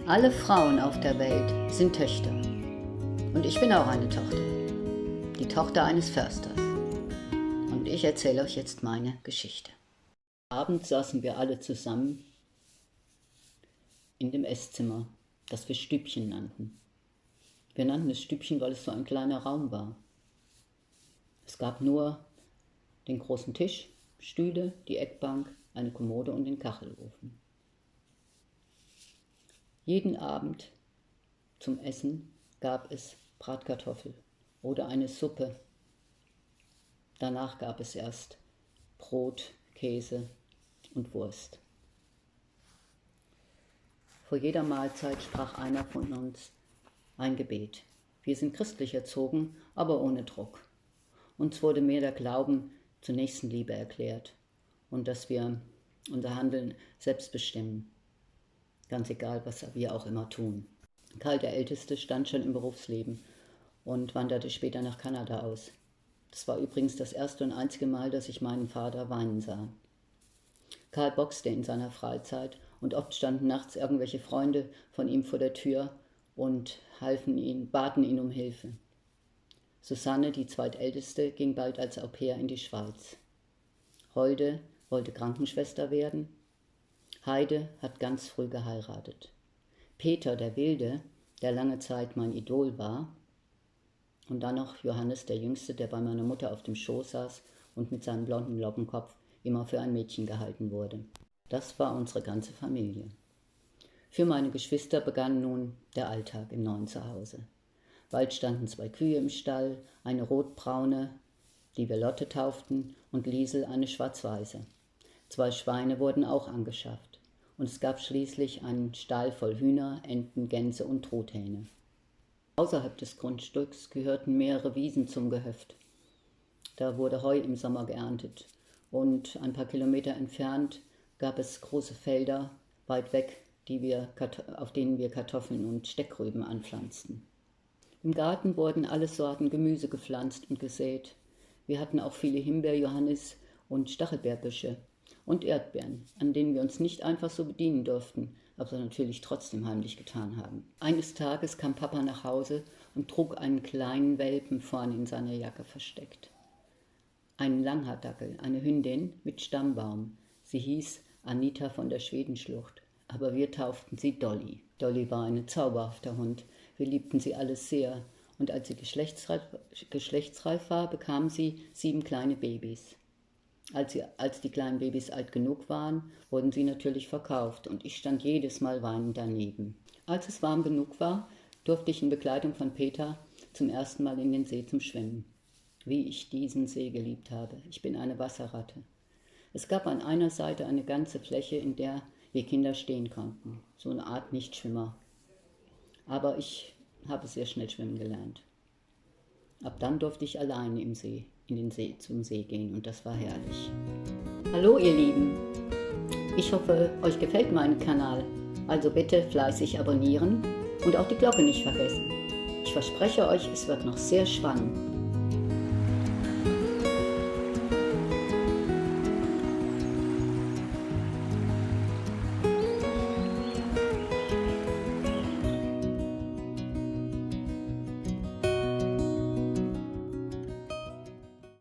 Alle Frauen auf der Welt sind Töchter. Und ich bin auch eine Tochter. Die Tochter eines Försters. Und ich erzähle euch jetzt meine Geschichte. Abends saßen wir alle zusammen in dem Esszimmer, das wir Stübchen nannten. Wir nannten es Stübchen, weil es so ein kleiner Raum war. Es gab nur den großen Tisch, Stühle, die Eckbank, eine Kommode und den Kachelofen. Jeden Abend zum Essen gab es Bratkartoffel oder eine Suppe. Danach gab es erst Brot, Käse und Wurst. Vor jeder Mahlzeit sprach einer von uns ein Gebet. Wir sind christlich erzogen, aber ohne Druck. Uns wurde mehr der Glauben zur Nächstenliebe erklärt und dass wir unser Handeln selbst bestimmen. Ganz egal, was wir auch immer tun. Karl, der Älteste, stand schon im Berufsleben und wanderte später nach Kanada aus. Das war übrigens das erste und einzige Mal, dass ich meinen Vater weinen sah. Karl boxte in seiner Freizeit und oft standen nachts irgendwelche Freunde von ihm vor der Tür und baten ihn um Hilfe. Susanne, die zweitälteste, ging bald als Au-pair in die Schweiz. Holde wollte Krankenschwester werden. Heide hat ganz früh geheiratet. Peter, der Wilde, der lange Zeit mein Idol war, und dann noch Johannes, der Jüngste, der bei meiner Mutter auf dem Schoß saß und mit seinem blonden Lockenkopf immer für ein Mädchen gehalten wurde. Das war unsere ganze Familie. Für meine Geschwister begann nun der Alltag im neuen Zuhause. Bald standen 2 Kühe im Stall, eine rotbraune, die wir Lotte tauften, und Liesel, eine schwarz-weiße. 2 Schweine wurden auch angeschafft. Und es gab schließlich einen Stall voll Hühner, Enten, Gänse und Truthähne. Außerhalb des Grundstücks gehörten mehrere Wiesen zum Gehöft. Da wurde Heu im Sommer geerntet. Und ein paar Kilometer entfernt gab es große Felder, weit weg, auf denen wir Kartoffeln und Steckrüben anpflanzten. Im Garten wurden alle Sorten Gemüse gepflanzt und gesät. Wir hatten auch viele Himbeer-, Johannis- und Stachelbeerbüsche und Erdbeeren, an denen wir uns nicht einfach so bedienen durften, aber natürlich trotzdem heimlich getan haben. Eines Tages kam Papa nach Hause und trug einen kleinen Welpen vorn in seiner Jacke versteckt. Einen Langhaardackel, eine Hündin mit Stammbaum. Sie hieß Anita von der Schwedenschlucht, aber wir tauften sie Dolly. Dolly war ein zauberhafter Hund. Wir liebten sie alle sehr, und als sie geschlechtsreif war, bekam sie 7 kleine Babys. Als die kleinen Babys alt genug waren, wurden sie natürlich verkauft und ich stand jedes Mal weinend daneben. Als es warm genug war, durfte ich in Begleitung von Peter zum ersten Mal in den See zum Schwimmen. Wie ich diesen See geliebt habe. Ich bin eine Wasserratte. Es gab an einer Seite eine ganze Fläche, in der wir Kinder stehen konnten. So eine Art Nichtschwimmer. Aber ich habe sehr schnell schwimmen gelernt. Ab dann durfte ich alleine zum See gehen und das war herrlich. Hallo ihr Lieben, ich hoffe, euch gefällt mein Kanal. Also bitte fleißig abonnieren und auch die Glocke nicht vergessen. Ich verspreche euch, es wird noch sehr spannend.